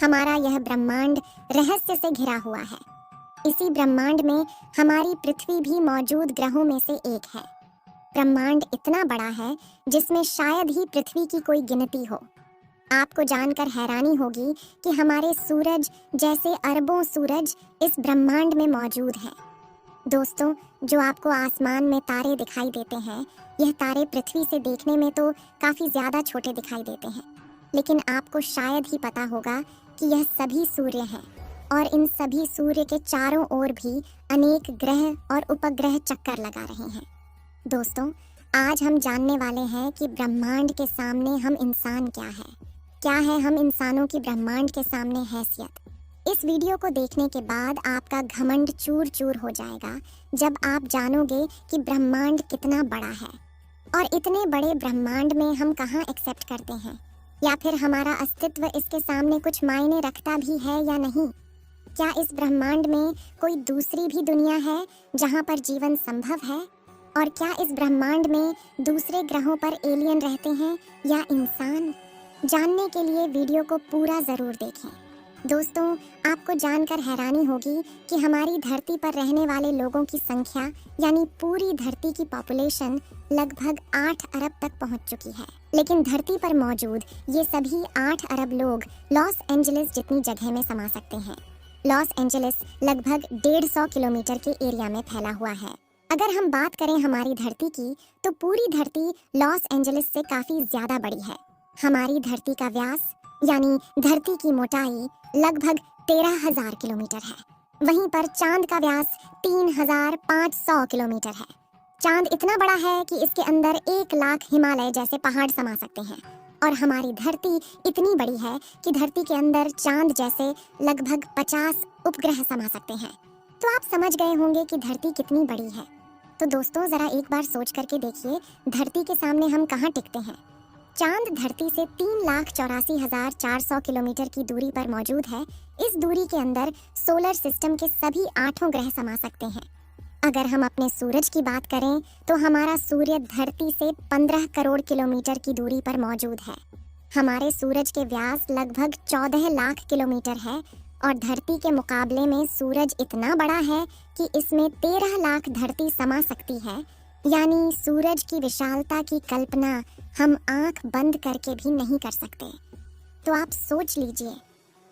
हमारा यह ब्रह्मांड रहस्य से घिरा हुआ है। इसी ब्रह्मांड में हमारी पृथ्वी भी मौजूद ग्रहों में से एक है। ब्रह्मांड इतना बड़ा है जिसमें शायद ही पृथ्वी की कोई गिनती हो। आपको जानकर हैरानी होगी कि हमारे सूरज जैसे अरबों सूरज इस ब्रह्मांड में मौजूद हैं। दोस्तों, जो आपको आसमान में तारे दिखाई देते हैं, यह तारे पृथ्वी से देखने में तो काफी ज्यादा छोटे दिखाई देते हैं, लेकिन आपको शायद ही पता होगा कि यह सभी सूर्य हैं और इन सभी सूर्य के चारों ओर भी अनेक ग्रह और उपग्रह चक्कर लगा रहे हैं। दोस्तों, आज हम जानने वाले हैं कि ब्रह्मांड के सामने हम इंसान क्या है हम इंसानों की ब्रह्मांड के सामने हैसियत। इस वीडियो को देखने के बाद आपका घमंड चूर चूर हो जाएगा जब आप जानोगे कि ब्रह्मांड कितना बड़ा है और इतने बड़े ब्रह्मांड में हम कहाँ एक्सेप्ट करते हैं, या फिर हमारा अस्तित्व इसके सामने कुछ मायने रखता भी है या नहीं। क्या इस ब्रह्मांड में कोई दूसरी भी दुनिया है जहाँ पर जीवन संभव है, और क्या इस ब्रह्मांड में दूसरे ग्रहों पर एलियन रहते हैं या इंसान। जानने के लिए वीडियो को पूरा जरूर देखें। दोस्तों, आपको जानकर हैरानी होगी कि हमारी धरती पर रहने वाले लोगों की संख्या यानी पूरी धरती की पॉपुलेशन लगभग 8 अरब तक पहुंच चुकी है। लेकिन धरती पर मौजूद ये सभी 8 अरब लोग लॉस एंजलिस जितनी जगह में समा सकते हैं। लॉस एंजलिस लगभग 150 किलोमीटर के एरिया में फैला हुआ है। अगर हम बात करें हमारी धरती की, तो पूरी धरती लॉस एंजलिस से काफी ज्यादा बड़ी है। हमारी धरती का व्यास यानी धरती की मोटाई लगभग 13,000 किलोमीटर है। वहीं पर चांद का व्यास 3,500 किलोमीटर है। चांद इतना बड़ा है कि इसके अंदर 1 लाख हिमालय जैसे पहाड़ समा सकते हैं, और हमारी धरती इतनी बड़ी है कि धरती के अंदर चांद जैसे लगभग 50 उपग्रह समा सकते हैं। तो आप समझ गए होंगे कि धरती कितनी बड़ी है। तो दोस्तों, जरा एक बार सोच करके देखिए, धरती के सामने हम कहाँ टिकते हैं। चांद धरती से 3,84,400 किलोमीटर की दूरी पर मौजूद है। इस दूरी के अंदर सोलर सिस्टम के सभी 8 ग्रह समा सकते हैं। अगर हम अपने सूरज की बात करें, तो हमारा सूर्य धरती से 15 करोड़ किलोमीटर की दूरी पर मौजूद है। हमारे सूरज के व्यास लगभग 14 लाख किलोमीटर है, और धरती के मुकाबले में सूरज इतना बड़ा है कि इसमें 13 लाख धरती समा सकती है। यानी सूरज की विशालता की कल्पना हम आंख बंद करके भी नहीं कर सकते। तो आप सोच लीजिए,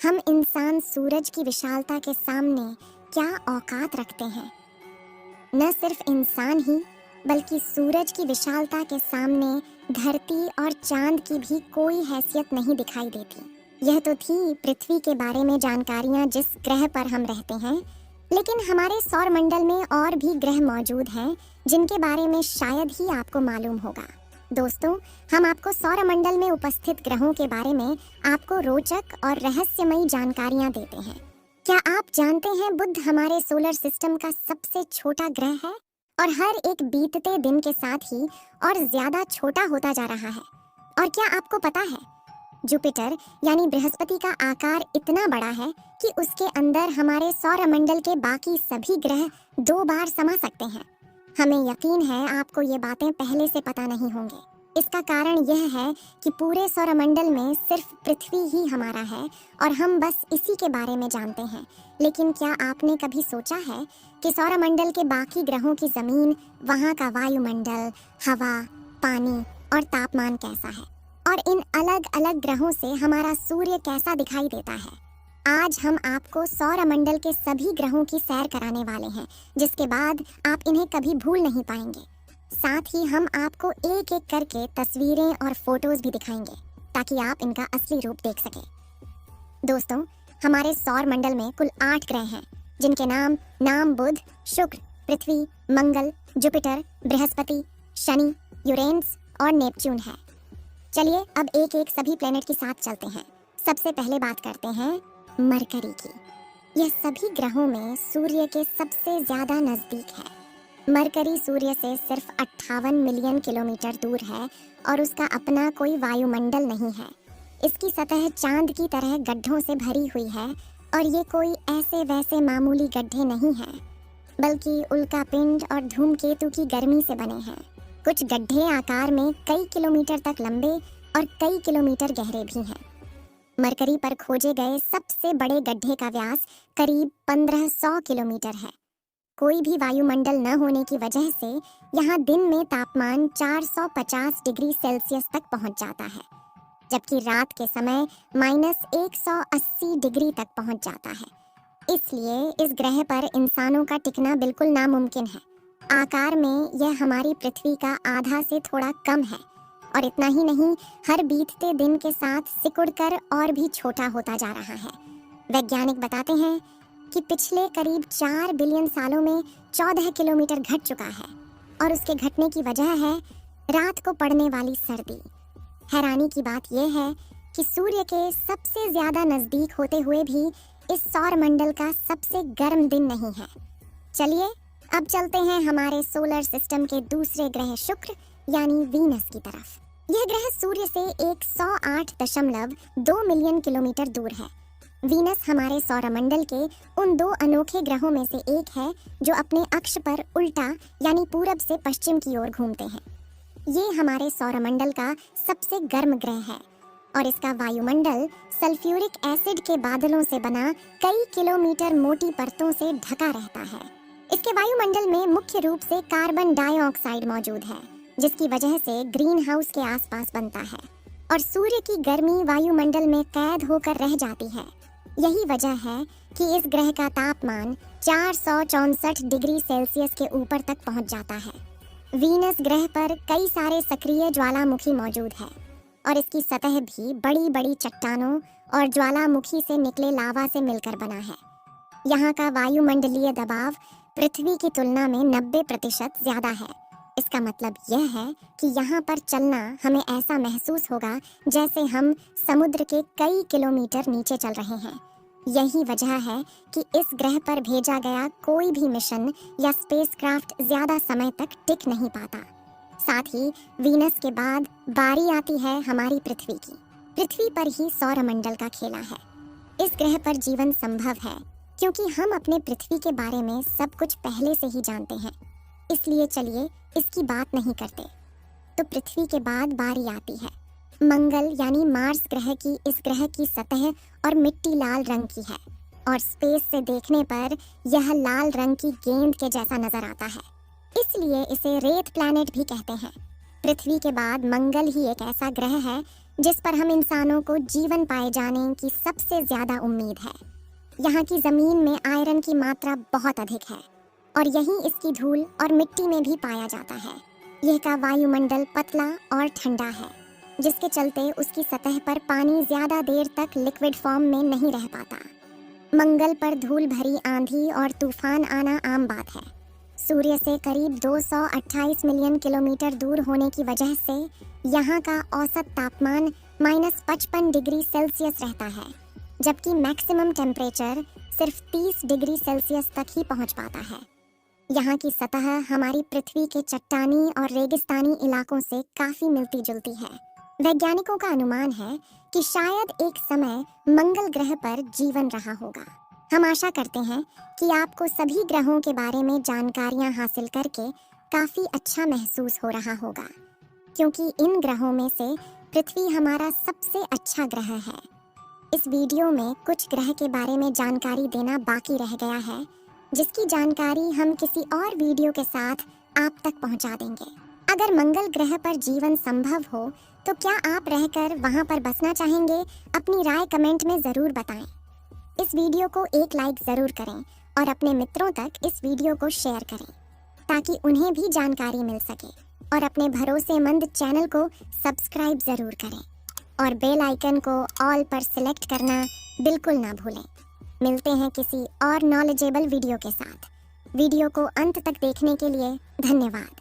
हम इंसान सूरज की विशालता के सामने क्या औकात रखते हैं। न सिर्फ इंसान ही, बल्कि सूरज की विशालता के सामने धरती और चांद की भी कोई हैसियत नहीं दिखाई देती। यह तो थी पृथ्वी के बारे में जानकारियां जिस ग्रह पर हम रहते हैं, लेकिन हमारे सौर मंडल में और भी ग्रह मौजूद हैं जिनके बारे में शायद ही आपको मालूम होगा। दोस्तों, हम आपको सौर मंडल में उपस्थित ग्रहों के बारे में आपको रोचक और रहस्यमयी जानकारियां देते हैं। क्या आप जानते हैं, बुध हमारे सोलर सिस्टम का सबसे छोटा ग्रह है और हर एक बीतते दिन के साथ ही और ज्यादा छोटा होता जा रहा है। और क्या आपको पता है, जुपिटर यानी बृहस्पति का आकार इतना बड़ा है कि उसके अंदर हमारे सौर मंडल के बाकी सभी ग्रह 2 बार समा सकते हैं। हमें यकीन है आपको ये बातें पहले से पता नहीं होंगे। इसका कारण यह है कि पूरे सौर मंडल में सिर्फ पृथ्वी ही हमारा है और हम बस इसी के बारे में जानते हैं। लेकिन क्या आपने कभी सोचा है कि सौर मंडल के बाकी ग्रहों की जमीन, वहाँ का वायुमंडल, हवा, पानी और तापमान कैसा है, और इन अलग अलग ग्रहों से हमारा सूर्य कैसा दिखाई देता है। आज हम आपको सौर मंडल के सभी ग्रहों की सैर कराने वाले हैं, जिसके बाद आप इन्हें कभी भूल नहीं पाएंगे। साथ ही हम आपको एक एक करके तस्वीरें और फोटोज भी दिखाएंगे ताकि आप इनका असली रूप देख सकें। दोस्तों, हमारे सौर मंडल में कुल 8 ग्रह हैं, जिनके नाम बुध, शुक्र, पृथ्वी, मंगल, जुपिटर, बृहस्पति, शनि, यूरेनस और नेपच्यून है। चलिए अब एक एक सभी प्लेनेट के साथ चलते हैं। सबसे पहले बात करते हैं मरकरी की। यह सभी ग्रहों में सूर्य के सबसे ज्यादा नजदीक है। मरकरी सूर्य से सिर्फ 58 मिलियन किलोमीटर दूर है और उसका अपना कोई वायुमंडल नहीं है। इसकी सतह चांद की तरह गड्ढों से भरी हुई है, और ये कोई ऐसे वैसे मामूली गड्ढे नहीं हैं, बल्कि उल्का पिंड और धूमकेतु की गर्मी से बने हैं। कुछ गड्ढे आकार में कई किलोमीटर तक लंबे और कई किलोमीटर गहरे भी हैं। मरकरी पर खोजे गए सबसे बड़े गड्ढे का व्यास करीब 1500 किलोमीटर है। कोई भी वायुमंडल न होने की वजह से यहाँ दिन में तापमान 450 डिग्री सेल्सियस तक पहुँच जाता है, जबकि रात के समय -180 डिग्री तक पहुँच जाता है। इसलिए इस ग्रह पर इंसानों का टिकना बिल्कुल नामुमकिन है। आकार में यह हमारी पृथ्वी का आधा से थोड़ा कम है, और इतना ही नहीं, हर बीतते दिन के साथ सिकुड़कर और भी छोटा होता जा रहा है। वैज्ञानिक बताते हैं कि पिछले करीब 4 बिलियन सालों में 14 किलोमीटर घट चुका है, और उसके घटने की वजह है रात को पड़ने वाली सर्दी। हैरानी की बात यह है कि सूर्य के सबसे ज्यादा नजदीक होते हुए भी इस सौर मंडल का सबसे गर्म दिन नहीं है। चलिए अब चलते हैं हमारे सोलर सिस्टम के दूसरे ग्रह शुक्र यानी वीनस की तरफ। यह ग्रह सूर्य से 108.2 मिलियन किलोमीटर दूर है। वीनस हमारे सौरमंडल के उन 2 अनोखे ग्रहों में से एक है जो अपने अक्ष पर उल्टा यानी पूरब से पश्चिम की ओर घूमते हैं। ये हमारे सौरमंडल का सबसे गर्म ग्रह है, और इसका वायुमंडल सल्फ्यूरिक एसिड के बादलों से बना कई किलोमीटर मोटी परतों से ढका रहता है। इसके वायुमंडल में मुख्य रूप से कार्बन डाइऑक्साइड मौजूद है, जिसकी वजह से ग्रीन हाउस के आसपास बनता है, और सूर्य की गर्मी वायुमंडल में कैद होकर रह जाती है। यही वजह है कि इस ग्रह का तापमान 464 डिग्री सेल्सियस के ऊपर तक पहुंच जाता है। वीनस ग्रह पर कई सारे सक्रिय ज्वालामुखी मौजूद है, और इसकी सतह भी बड़ी बड़ी चट्टानों और ज्वालामुखी से निकले लावा से मिलकर बना है। यहाँ का वायुमंडलीय दबाव पृथ्वी की तुलना में 90% ज्यादा है। इसका मतलब यह है कि यहाँ पर चलना हमें ऐसा महसूस होगा जैसे हम समुद्र के कई किलोमीटर नीचे चल रहे हैं। यही वजह है कि इस ग्रह पर भेजा गया कोई भी मिशन या स्पेसक्राफ्ट ज्यादा समय तक टिक नहीं पाता। साथ ही वीनस के बाद बारी आती है हमारी पृथ्वी की। पृथ्वी पर ही सौरमंडल का खेला है। इस ग्रह पर जीवन संभव है क्योंकि हम अपने पृथ्वी के बारे में सब कुछ पहले से ही जानते हैं। इसलिए चलिए इसकी बात नहीं करते। तो पृथ्वी के बाद बारी आती है मंगल यानी मार्स ग्रह की। इस ग्रह की सतह और मिट्टी लाल रंग की है, और स्पेस से देखने पर यह लाल रंग की गेंद के जैसा नजर आता है, इसलिए इसे रेत प्लैनेट भी कहते हैं। पृथ्वी के बाद मंगल ही एक ऐसा ग्रह है जिस पर हम इंसानों को जीवन पाए जाने की सबसे ज्यादा उम्मीद है। यहाँ की जमीन में आयरन की मात्रा बहुत अधिक है, और यही इसकी धूल और मिट्टी में भी पाया जाता है। यह का वायुमंडल पतला और ठंडा है, जिसके चलते उसकी सतह पर पानी ज्यादा देर तक लिक्विड फॉर्म में नहीं रह पाता। मंगल पर धूल भरी आंधी और तूफान आना आम बात है। सूर्य से करीब 228 मिलियन किलोमीटर दूर होने की वजह से यहाँ का औसत तापमान -55 डिग्री सेल्सियस रहता है, जबकि मैक्सिमम टेम्परेचर सिर्फ 30 डिग्री सेल्सियस तक ही पहुँच पाता है। यहाँ की सतह हमारी पृथ्वी के चट्टानी और रेगिस्तानी इलाकों से काफी मिलती जुलती है। वैज्ञानिकों का अनुमान है कि शायद एक समय मंगल ग्रह पर जीवन रहा होगा। हम आशा करते हैं कि आपको सभी ग्रहों के बारे में जानकारियां हासिल करके काफी अच्छा महसूस हो रहा होगा, क्योंकि इन ग्रहों में से पृथ्वी हमारा सबसे अच्छा ग्रह है। इस वीडियो में कुछ ग्रह के बारे में जानकारी देना बाकी रह गया है, जिसकी जानकारी हम किसी और वीडियो के साथ आप तक पहुंचा देंगे। अगर मंगल ग्रह पर जीवन संभव हो तो क्या आप रहकर वहां पर बसना चाहेंगे? अपनी राय कमेंट में जरूर बताएं। इस वीडियो को एक लाइक जरूर करें और अपने मित्रों तक इस वीडियो को शेयर करें, ताकि उन्हें भी जानकारी मिल सके। और अपने भरोसेमंद चैनल को सब्सक्राइब जरूर करें और बेल आइकन को ऑल पर सिलेक्ट करना बिल्कुल ना भूलें। मिलते हैं किसी और नॉलेजेबल वीडियो के साथ। वीडियो को अंत तक देखने के लिए धन्यवाद।